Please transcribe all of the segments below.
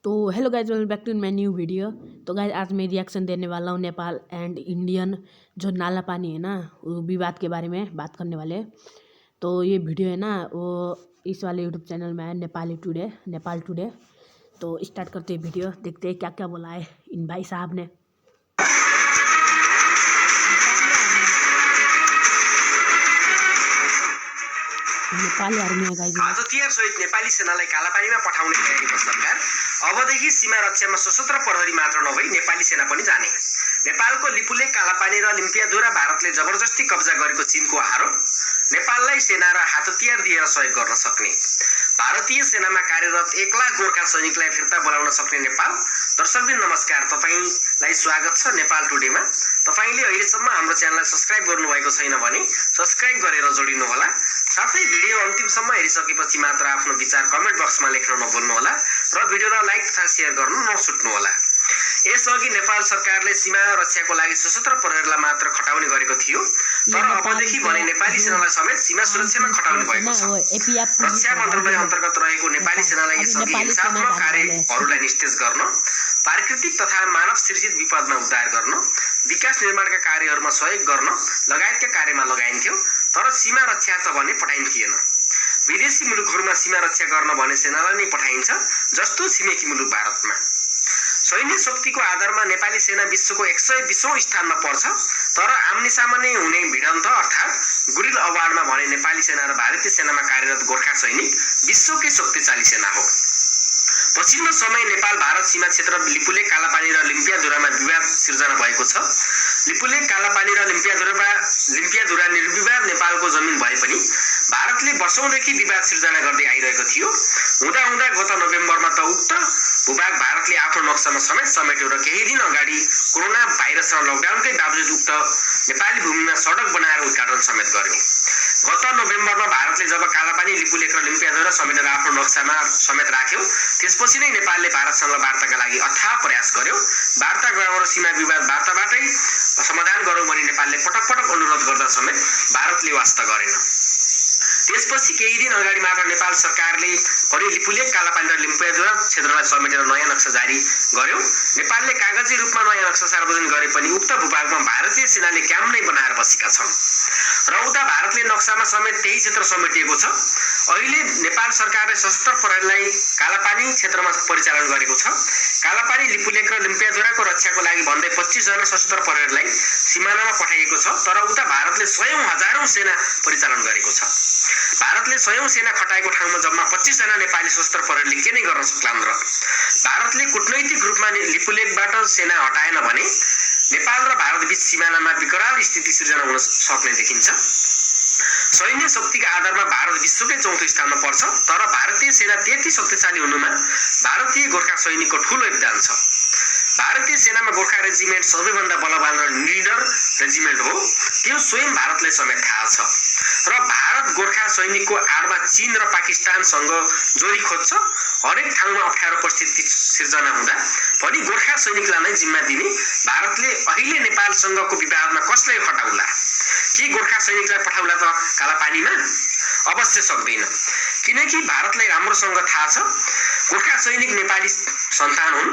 तो hello guys, welcome back to my new video. तो guys आज मैं रिएक्शन देने वाला हूँ नेपाल एंड इंडियन जो नाला पानी है ना, वो विवाद के बारे में बात करने वाले हैं। तो ये वीडियो है ना, वो इस वाले यूट्यूब चैनल में है, नेपाल टुडे। तो स्टार्ट करते हैं वीडियो, देखते हैं क्या क्या बोला है इन भाई साहब ने। नेपाली आर्मी है गाइज। हातहतियार सहित नेपाली सेनालाई कालापानीमा पठाउने तयारीमा सरकार। अबदेखि सीमा रक्षामा सशस्त्र प्रहरी मात्र नभई नेपाली सेना पनि जाने। नेपालको लिपुलेक, कालापानी र लिम्पियाधुरा भारतले जबरजस्ती कब्जा गरेको चीनको आरोप। नेपाललाई सेना र हातहतियार दिएर सहयोग गर्न सक्ने। भारतीय सेनामा कार्यरत 1 लाख गोर्खा सैनिकलाई फिर्ता बोलाउन सक्ने नेपाल। दर्शकबिन नमस्कार, तपाईलाई स्वागत छ नेपाल टुडेमा। तपाईले अहिलेसम्म हाम्रो च्यानललाई सब्स्क्राइब गर्नुभएको छैन भने सब्स्क्राइब गरेर जोडिनु होला। साथै भिडियो अन्तिमसम्म हेरिसकेपछि मात्र आफ्नो विचार कमेन्ट बक्समा लेख्न नभुल्नु होला र भिडियोलाई लाइक तथा शेयर गर्नु नछुट्नु होला। यसअघि नेपाल सरकारले सीमा रक्षाको लागि सशस्त्र प्रहरीलाई मात्र खटाउने गरेको थियो, तर अबदेखि भने नेपाली सेनालाई समेत सीमा सुरक्षामा खटाउने भएको छ। रक्षा मन्त्रालय अन्तर्गत रहेको नेपाली सेनालाई यसअघि हिंसात्मक कार्यहरूलाई निस्तेज गर्न, प्राकृतिक तथा मानव सृजित विपदमा उद्धार गर्न, विकास निर्माणका कार्यहरूमा सहयोग गर्न लगायतका कार्यमा लगाइन्थ्यो, तर सीमा रक्षार्थ भने पठाइन्थिएन। विदेशी मुलुकहरूमा सीमा रक्षा गर्न भने सेनालाई नै पठाइन्छ, जस्तो छिमेकी मुलुक भारतमा। सैन्य शक्तिको आधारमा नेपाली सेना विश्वको 120औं स्थानमा पर्छ, तर आम्ने सामने हुने भिडन्त अर्थात् गुरिल अवार्डमा भने नेपाली सेना र भारतीय सेनामा कार्यरत गोर्खा सैनिक विश्वकै शक्तिशाली सेना हो। पछिल्लो समय नेपाल भारत सीमा क्षेत्र लिपुलेक, कालापानी र लिम्पियाधुरामा विवाद सिर्जना भएको छ। लिपुलेक, कालापानी र लिम्पियाधुरा निर्विवाद नेपालको जमिन भए पनि भारतले वर्षौंदेखि विवाद सिर्जना गर्दै आइरहेको थियो। हुँदा गत नोभेम्बरमा त उक्त भूभाग भारतले आफ्नो नक्सामा समेत समेट्यो र केही दिन अगाडि कोरोना भाइरस र लकडाउनकै बावजुद उक्त नेपाली भूमिमा सडक बनाएर उद्घाटन समेत गर्यो। गत नोभेम्बरमा भारतले जब कालापानी, लिपुलेक र लिम्पियाधुरा समेटेर आफ्नो नक्सामा समेत राख्यो, त्यसपछि नै नेपालले भारतसँग वार्ताका लागि अथाह प्रयास गर्यो। वार्ता गराउन र सीमा विवाद वार्ताबाटै समाधान गरौँ भनी नेपालले पटक पटक अनुरोध गर्दा समेत भारतले वास्ता गरेन। त्यसपछि केही दिन अगाडि मात्र नेपाल सरकारले पनि लिपुलेक, कालापानी र लिम्पियाधुरा क्षेत्रलाई समेटेर नयाँ नक्सा जारी गर्यो। नेपालले कागजी रूपमा नयाँ नक्सा सार्वजनिक गरे पनि उक्त भूभागमा भारतीय सेनाले क्याम्प नै बनाएर बसेका छन् र उता भारतले नक्सामा समेत त्यही क्षेत्र समेटिएको छ। अहिले नेपाल सरकारले सशस्त्र प्रहरीलाई कालापानी क्षेत्रमा परिचालन गरेको छ। कालापानी, लिपुलेक र लिम्पियाधुराको रक्षाको लागि भन्दै 25 जना सशस्त्र प्रहरीलाई सिमानामा पठाइएको छ, तर उता भारतले 100औं हजारौं सेना परिचालन गरेको छ। भारतले 100औं सेना खटाएको ठाउँमा जम्मा 25 जना नेपाली सशस्त्र प्रहरीले के नै गर्न सक्लान् र? भारतले कूटनैतिक रूपमा लिपुलेकबाट सेना हटाएन भने नेपाल र भारत बीच सिमानामा विकराल स्थिति सिर्जना हुन सक्ने देखिन्छ। सैन्य शक्तिका आधारमा भारत विश्वकै 4औं स्थानमा पर्छ, तर भारतीय सेना त्यति शक्तिशाली हुनुमा भारतीय गोर्खा सैनिकको ठूलो योगदान छ। भारतीय सेनामा गोर्खा रेजिमेन्ट सबैभन्दा बलवान र निडर रेजिमेन्ट हो, त्यो स्वयं भारतलाई समेत थाहा छ। र भारत गोर्खा सैनिकको आडमा चीन र पाकिस्तानसँग जोरी खोज्छ। हरेक ठाउँमा अप्ठ्यारो परिस्थिति सिर्जना हुँदा पनि गोर्खा सैनिकलाई नै जिम्मा दिने भारतले अहिले नेपालसँगको विवादमा कसलाई हटाउला? के गोर्खा सैनिकलाई पठाउला त कालापानीमा? अवश्य सक्दैन, किनकि भारतलाई राम्रोसँग थाहा छ गोर्खा सैनिक नेपाली सन्तान हुन्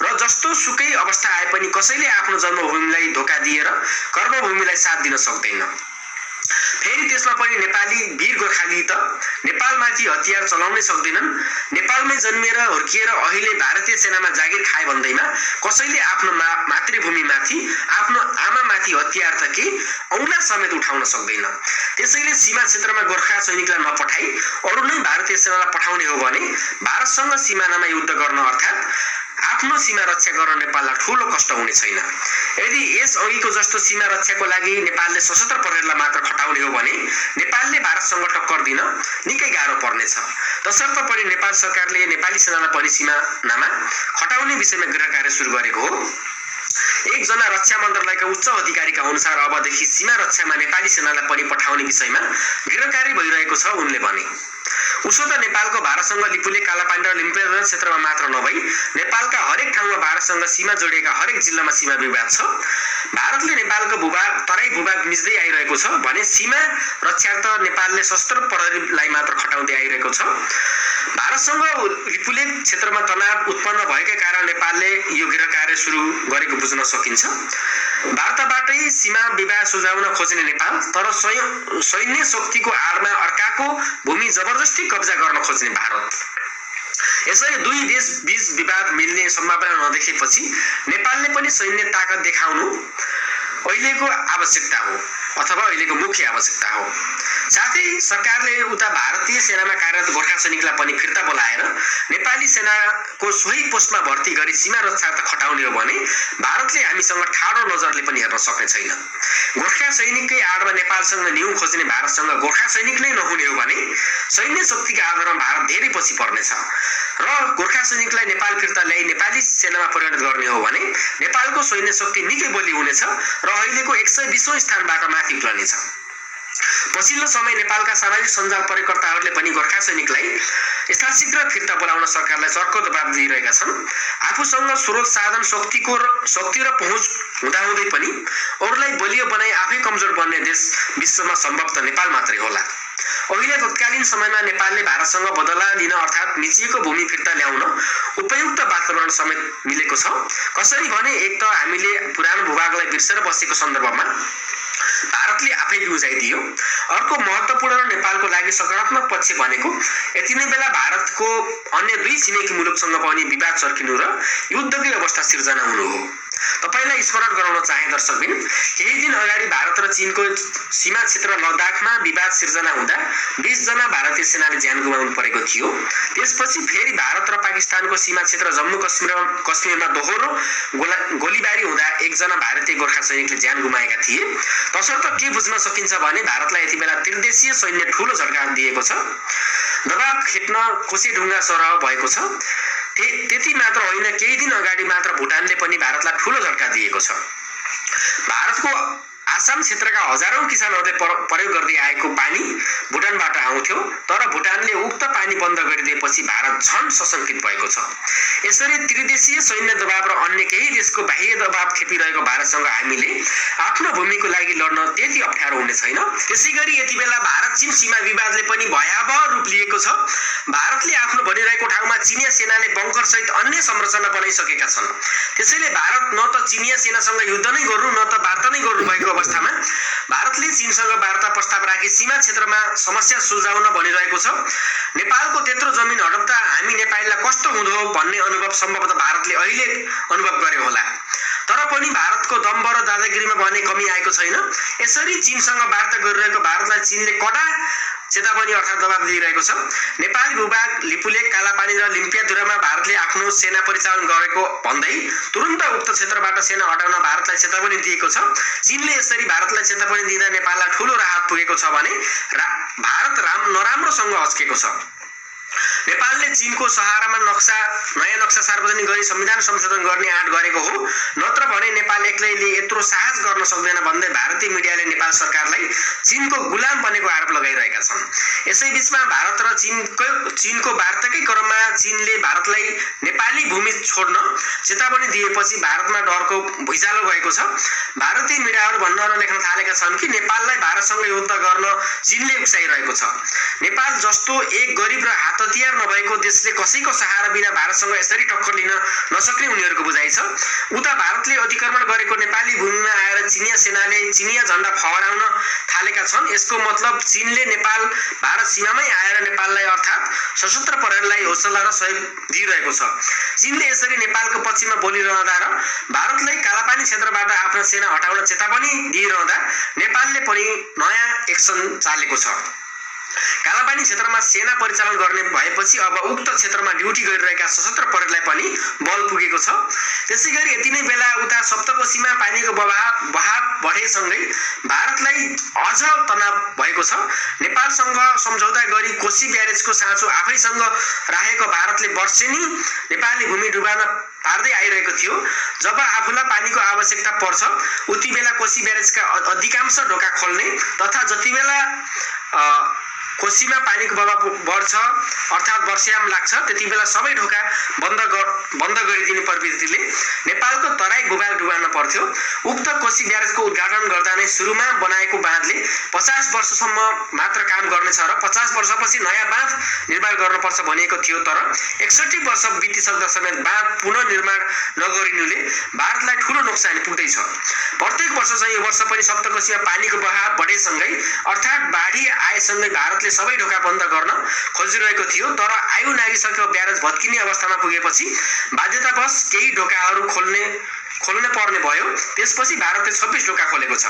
र जस्तो सुकै अवस्था आए पनि कसैले आफ्नो जन्मभूमिलाई धोका दिएर कर्मभूमिलाई साथ दिन सक्दैन। फेरि त्यसमा पनि नेपाली वीर गोर्खाली त नेपालमाथि हतियार चलाउनै सक्दैनन्। नेपालमै जन्मिएर हुर्किएर अहिले भारतीय सेनामा जागिर खाए भन्दैमा कसैले आफ्नो मातृभूमिमाथि, आफ्नो आमामाथि हतियार त के औँला समेत उठाउन सक्दैन। त्यसैले सीमा क्षेत्रमा गोर्खा सैनिकलाई नपठाई अरू नै भारतीय सेनालाई पठाउने हो भने भारतसँग सिमानामा युद्ध गर्न अर्थात् आफ्नो सीमा रक्षा गर्न नेपाललाई ठूलो कष्ट हुने छैन। यदि यस अघिको जस्तो सीमा रक्षाको लागि नेपालले सशस्त्र प्रहरीलाई मात्र खटाउने हो भने नेपालले भारतसँग टक्कर दिन निकै गाह्रो पर्नेछ। तसर्थ पनि नेपाल सरकारले नेपाली सेनालाई पनि सिमानामा खटाउने विषयमा गृह कार्य सुरु गरेको हो। एकजना रक्षा मन्त्रालयका उच्च अधिकारीका अनुसार अबदेखि सीमा रक्षामा नेपाली सेनालाई पनि पठाउने विषयमा गृह कार्य भइरहेको छ, उनले भने। उसो त नेपालको भारतसँग लिपुले कालापानी र लिम्पिया क्षेत्रमा मात्र नभई नेपालका हरेक ठाउँमा भारतसँग सीमा जोडिएका हरेक जिल्लामा सीमा विवाद छ। भारतले नेपालको भूभाग तराई भूभाग मिच्दै आइरहेको छ भने सीमा रक्षार्थ नेपालले सशस्त्र प्रहरीलाई मात्र खटाउँदै आइरहेको छ। भारतसँग लिपुले क्षेत्रमा तनाव उत्पन्न भएकै कारण नेपालले यो गृह कार्य सुरु गरेको बुझ्न सकिन्छ। वार्ताबाटै सीमा विवाद सुल्झाउन खोज्ने नेपाल तर सैन्य शक्तिको आडमा अर्काको भूमि जबरजस्ती कब्जा गर्न खोज्ने भारत। यसरी दुई देश बीच विवाद मिल्ने सम्भावना नदेखेपछि नेपालले पनि सैन्य ताकत देखाउनु अहिलेको आवश्यकता हो अथवा अहिलेको मुख्य आवश्यकता हो। साथै सरकारले उता भारतीय सेनामा कार्यरत गोर्खा सैनिकलाई पनि फिर्ता बोलाएर नेपाली सेनाको सोही पोस्टमा भर्ती गरी सीमा रक्षार्थ खटाउने हो भने भारतले हामीसँग ठाडो नजरले पनि हेर्न सक्ने छैन। गोर्खा सैनिककै आडमा नेपालसँग न्यू खोज्ने भारतसँग गोर्खा सैनिक नै नहुने हो भने सैन्य शक्तिका आधारमा भारत धेरै पछि पर्नेछ र गोर्खा सैनिकलाई नेपाल फिर्ता ल्याई नेपाली सेनामा परिणत गर्ने हो भने नेपालको सैन्य शक्ति निकै बलियो हुनेछ र अहिलेको 120औं स्थानबाट माथि उक्लनेछ। पछिल्लो समय नेपालका सामाजिक सञ्जाल प्रयोगकर्ताहरूले पनि गोर्खा सैनिकलाई यथाशीघ्र फिर्ता बोलाउन सरकारलाई चर्को दबाब दिइरहेका छन्। आफूसँग स्रोत साधन शक्ति र पहुँच हुँदाहुँदै पनि अरूलाई बलियो बनाई आफै कमजोर बन्ने देश विश्वमा सम्भवतः नेपाल मात्रै होला। अहिले तत्कालीन समयमा नेपालले भारतसँग बदला लिन अर्थात् मिचिएको भूमि फिर्ता ल्याउन उपयुक्त वातावरण समेत मिलेको छ। कसरी भने एक त हामीले पुरानो भूभागलाई बिर्सेर बसेको सन्दर्भमा भारतले आफै बुझाइदियो। अर्को महत्त्वपूर्ण र नेपालको लागि सकारात्मक पक्ष भनेको यति नै बेला भारतको अन्य दुई छिमेकी मुलुकसँग पनि विवाद चर्किनु र युद्धकै अवस्था सिर्जना हुनु हो। तपाईलाई स्मरण गराउन चाहे दर्शकबिन, केही दिन अगाडि भारत र चीनको सीमा क्षेत्र लद्दाखमा विवाद सिर्जना हुँदा 20 जना भारतीय सेनाले ज्यान गुमाउनु परेको थियो। त्यसपछि फेरि भारत र पाकिस्तानको सीमा क्षेत्र जम्मू कश्मीरमा दोहोरो गोलीबारी हुँदा 1 जना भारतीय गोर्खा सैनिकले ज्यान गुमाएका थिए। तसर्थ के बुझ्न सकिन्छ भने भारतलाई यति बेला त्रिदेशीय सैन्य ठूलो झट्का दिएको छ। दबाब खेप्न कोसेढुङ्गा सरह भएको छ। त्यति मात्र होइन, केही दिन अगाडि मात्र भुटानले पनि भारतलाई ठूलो झट्का दिएको छ। भारतको आसाम क्षेत्रका हजारौं किसानहरूले प्रयोग गर्दै आएको पानी भुटानबाट आउँथ्यो, तर भुटानले उक्त पानी बन्द गरिदिएपछि भारत झन सशंकित भएको छ। यसरी त्रिदेशीय सैन्य दबाव र अन्य केही देशको बाह्य दबाव खेपिरहेको भारतसँग हामीले आफ्नो भूमिको लागि लड्न त्यति अप्ठ्यारो हुने छैन। त्यसैगरी यति बेला भारत चीन सीमा विवादले पनि भयावह रूप लिएको छ। भारतले आफ्नो भनिरहेको ठाउँमा चिनिया सेनाले बङ्कर सहित अन्य संरचना बनाइसकेका छन्। त्यसैले भारत न त चिनिया सेनासँग युद्ध नै गर्नु न त वार्ता नै गर्नु भएको अवस्थामा भारतले चीनसँग वार्ता प्रस्ताव राखी सीमा क्षेत्रमा समस्या सुल्झाउन भनिरहेको छ। नेपालको त्यत्रो जमिन हडप्दा हामी नेपालीलाई कस्तो हुँदो भन्ने अनुभव सम्भवतः भारतले अहिले अनुभव गर्यो होला। तर पनि भारतको दम्भ र दादागिरीमा भने कमी आएको छैन। यसरी चीनसँग वार्ता गरिरहेको भारतलाई चीनले कडा चेतावनी अर्थात् दबाब दिइरहेको छ। नेपाली भूभाग लिपुलेक, कालापानी र लिम्पियाधुरामा भारतले आफ्नो सेना परिचालन गरेको भन्दै तुरुन्त उक्त क्षेत्रबाट सेना हटाउन भारतलाई चेतावनी दिएको छ। चीनले यसरी भारतलाई चेतावनी दिँदा नेपाललाई ठूलो राहत पुगेको छ भने भारत नराम्रोसँग हच्केको छ। नेपालले चीनको सहारामा नयाँ नक्सा सार्वजनिक गरी संविधान संशोधन गर्ने आँट गरेको हो, नत्र भने नेपाल एक्लैले यत्रो साहस गर्न सक्दैन भन्दै भारतीय मिडियाले नेपाल सरकारलाई चीनको गुलाम बनेको आरोप लगाइरहेका छन्। यसैबीचमा भारत र चीनको वार्ताकै क्रममा चीनले भारतलाई नेपाली भूमि छोड्न चेतावनी दिएपछि भारतमा डरको भुइँचालो गएको छ। भारतीय मिडियाहरू भन्न र लेख्न थालेका छन् कि नेपाललाई भारतसँग युद्ध गर्न चीनले उक्साइरहेको छ। नेपाल जस्तो एक गरिब र हात हतियार नभएको देशले कसैको सहारा बिना भारतसँग यसरी टक्कर लिन नसक्ने उनीहरूको बुझाइ छ। उता भारतले अतिक्रमण गरेको नेपाली भूमिमा आएर चिनिया सेनाले चिनिया झण्डा फहराउन थालेका छन्। यसको मतलब चीनले नेपाल भारत सीमामै आएर नेपाललाई अर्थात् सशस्त्र प्रहरीलाई हौसला र सहयोग दिइरहेको छ। चीनले यसरी नेपालको पक्षमा बोलिरहँदा र भारतलाई कालापानी क्षेत्रबाट आफ्नो सेना हटाउन चेतावनी दिइरहँदा नेपालले पनि नयाँ एक्सन चालेको छ। कालापानी क्षेत्रमा सेना परिचालन गर्ने भएपछि अब उक्त क्षेत्रमा ड्युटी गरिरहेका सशस्त्र प्रहरीलाई पनि बल पुगेको छ। त्यसैगरी यति नै बेला उता सप्तकोशीमा पानीको बहाव बढेसँगै भारतलाई अझ तनाव भएको छ। नेपालसँग सम्झौता गरी कोशी ब्यारेजको साँचो आफैसँग राखेको भारतले वर्षेनी नेपाली भूमि डुबाउन पार्दै आइरहेको थियो। जब आफूलाई पानीको आवश्यकता पर्छ उति बेला कोशी ब्यारेजका अधिकांश ढोका खोल्ने तथा जति बेला कोसीमा पानीको बहाव बढ्छ अर्थात् वर्षायाम लाग्छ, त्यति बेला सबै ढोका बन्द गरिदिने प्रवृत्तिले नेपालको तराई भूभाग डुबाउन पर्थ्यो। उक्त कोसी ब्यारेजको उद्घाटन गर्दा नै सुरुमा बनाएको बाँधले 50 वर्षसम्म मात्र काम गर्नेछ र 50 वर्षपछि नयाँ बाँध निर्माण गर्नुपर्छ भनिएको थियो। तर 61 वर्ष बितिसक्दा समेत बाँध पुनर्निर्माण नगरिनुले भारतलाई ठूलो नोक्सानी पुग्दैछ। प्रत्येक वर्ष चाहिँ यो वर्ष पनि सप्तकोशीमा पानीको बहाव बढेसँगै अर्थात् बाढी आएसँगै भारतले सबै ढोका बन्द गर्न खोजिरहेको थियो। तर आयु नागिसकेको ब्यारेज भत्किने अवस्थामा पुगेपछि बाध्यतावश केही ढोकाहरू खोल्न पर्ने भयो। त्यसपछि भारतले 26 ढोका खोलेको छ।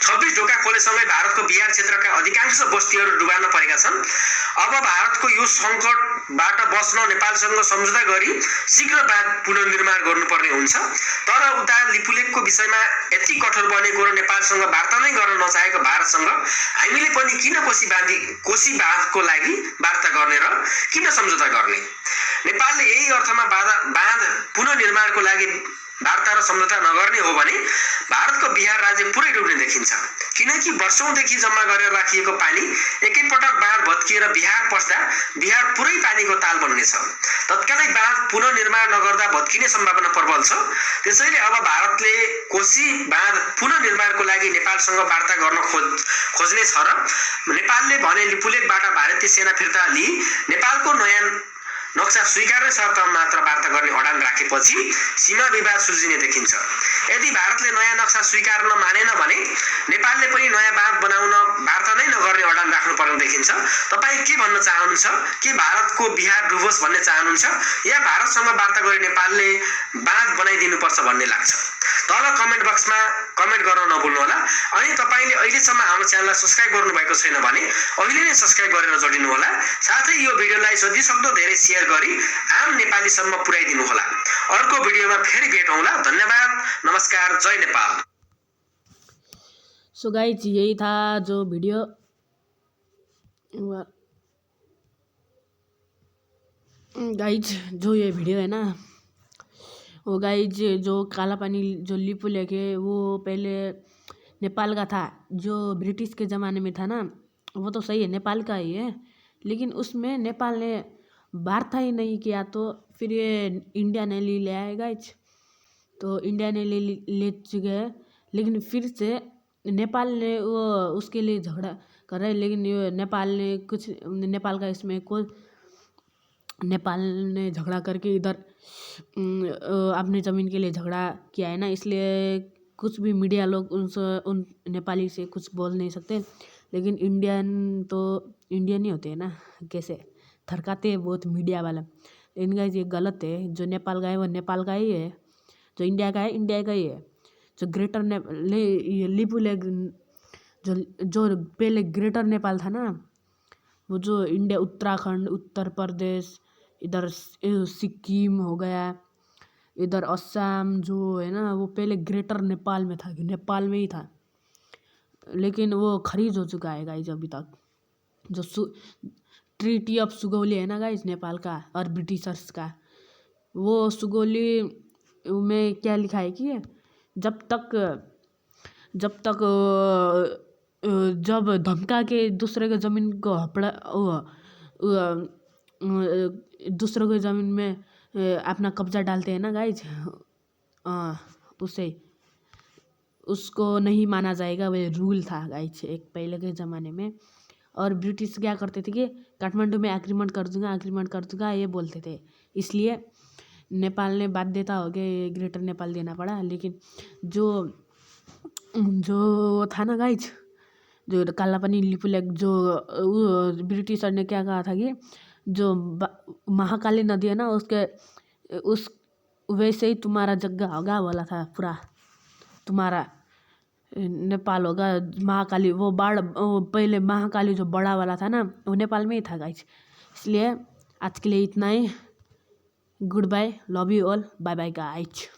26 ढोका खोलेसँगै भारतको बिहार क्षेत्रका अधिकांश बस्तीहरू डुबान परेका छन्। अब भारतको यो सङ्कटबाट बस्न नेपालसँग सम्झौता गरी शीघ्र बाँध पुनर्निर्माण गर्नुपर्ने हुन्छ। तर उता लिपुलेकको विषयमा यति कठोर बनेको र नेपालसँग वार्ता नै गर्न नचाहेको भारतसँग हामीले पनि किन कोसी बाँधको लागि वार्ता गर्ने र किन सम्झौता गर्ने? नेपालले यही अर्थमा बाँध पुनर्निर्माणको लागि वार्ता र सम्झौता नगर्ने हो भने भारतको बिहार राज्य पुरै डुब्ने देखिन्छ। किनकि वर्षौंदेखि जम्मा गरेर राखिएको पानी एकैपटक बाँध भत्किएर बिहार पस्दा बिहार पुरै पानीको ताल बन्नेछ। तत्कालै बाँध पुनर्निर्माण नगर्दा भत्किने सम्भावना प्रबल छ। त्यसैले अब भारतले कोसी बाँध पुनर्निर्माणको लागि नेपालसँग वार्ता गर्न खोज्ने छ र नेपालले भने लिपुलेकबाट भारतीय सेना फिर्ता लिई नेपालको नयाँ नक्सा स्वीकार्ने शर्तमा मात्र वार्ता गर्ने अडान राखेपछि सीमा विवाद सुल्झिने देखिन्छ। यदि भारतले नयाँ नक्सा स्वीकार्न मानेन भने नेपालले पनि नयाँ बाँध बनाउन वार्ता नै नगर्ने अडान राख्नु पर्ने देखिन्छ। तपाईँ के भन्न चाहनुहुन्छ? के भारतको बिहार डुबोस् भन्ने चाहनुहुन्छ या भारतसँग वार्ता गरी नेपालले बाँध बनाइदिनुपर्छ भन्ने लाग्छ? तल कमेन्ट बक्समा कमेन्ट गर्न नभुल्नुहोला। अनि तपाईँले अहिलेसम्म हाम्रो च्यानललाई सब्स्क्राइब गर्नुभएको छैन भने अहिले नै सब्स्क्राइब गरेर जोडिनुहोला। साथै यो भिडियोलाई जतिसक्दो धेरै सेयर गरी आम नेपालीसम्म पुर्याइदिनु होला। अर्को भिडियोमा फेरि भेट हौला। धन्यवाद, नमस्कार, जय नेपाल। सो गाइज यही था जो वीडियो। गाइज जो ये वीडियो है ना, वो गाइज जो काला पानी जो लिपुलेक है वो पहले नेपाल का था। जो ब्रिटिश के ज़माने में था ना, वो तो सही है, नेपाल का ही है, लेकिन उसमें नेपाल ने वार्ता ही नहीं किया। तो फिर ये इंडिया ने ले आए गाइज। तो इंडिया ने ले चुके हैं, लेकिन फिर से नेपाल ने वो उसके लिए झगड़ा कर रहे हैं। लेकिन ये नेपाल का इसमें कोई नेपाल ने झगड़ा करके इधर अपनी ज़मीन के लिए झगड़ा किया है ना, इसलिए कुछ भी मीडिया लोग उन नेपाली से कुछ बोल नहीं सकते। लेकिन इंडियन ही होते हैं ना, कैसे थरकाते हैं बहुत मीडिया वाला। लेकिन गाइस ये गलत है। जो नेपाल का है वो नेपाल का ही है, जो इंडिया का है इंडिया का ही है। जो ग्रेटर लिपुलेक जो पहले ग्रेटर नेपाल था ना, वो जो इंडिया उत्तराखंड, उत्तर प्रदेश, इधर सिक्किम हो गया, इधर असम जो है ना, वो पहले ग्रेटर नेपाल में था, नेपाल में ही था। लेकिन वो खरीद हो चुका है गाइज अभी तक। जो ट्रीटी ऑफ सुगौली है ना गाइज नेपाल का और ब्रिटिशर्स का, वो सुगौली में क्या लिखा है कि जब धमका के दूसरे के ज़मीन को दूसरों के ज़मीन में अपना कब्जा डालते हैं ना गाइज, उसको नहीं माना जाएगा। वह रूल था गाइज एक पहले के ज़माने में। और ब्रिटिश क्या करते थे कि काठमांडू में एग्रीमेंट कर दूंगा ये बोलते थे। इसलिए नेपाल ने बाध्यता हो गया ग्रेटर नेपाल देना पड़ा। लेकिन जो था ना गाइज, जो काला पानी लिपुलेक, जो ब्रिटिशर ने क्या कहा था कि जो महाकाली नदी है ना, उस वैसे ही तुम्हारा जगह होगा बोला था। पूरा तुम्हारा नेपाल होगा। महाकाली वो पहले महाकाली जो बड़ा वाला था ना, वो नेपाल में ही था गाइज। इसलिए आज के लिए इतना ही। Good bye, love you all, bye bye guys.